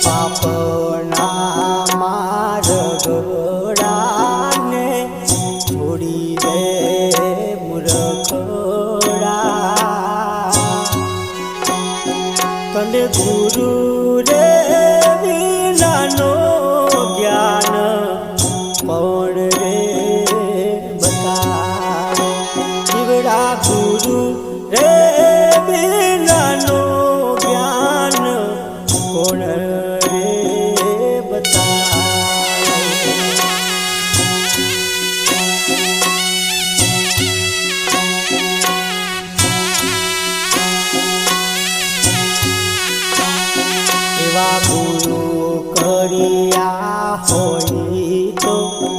પાપના મારગડાને છોડી દે મૂર્ખડા તને ગુરુ રે વિનાનો જ્ઞાન કોણ રે બતાવે જીવડા ગુરુ રે વિનાનો જ્ઞાન કોણ રે બતાવે એવા ગુરુ કર્યા હોય તો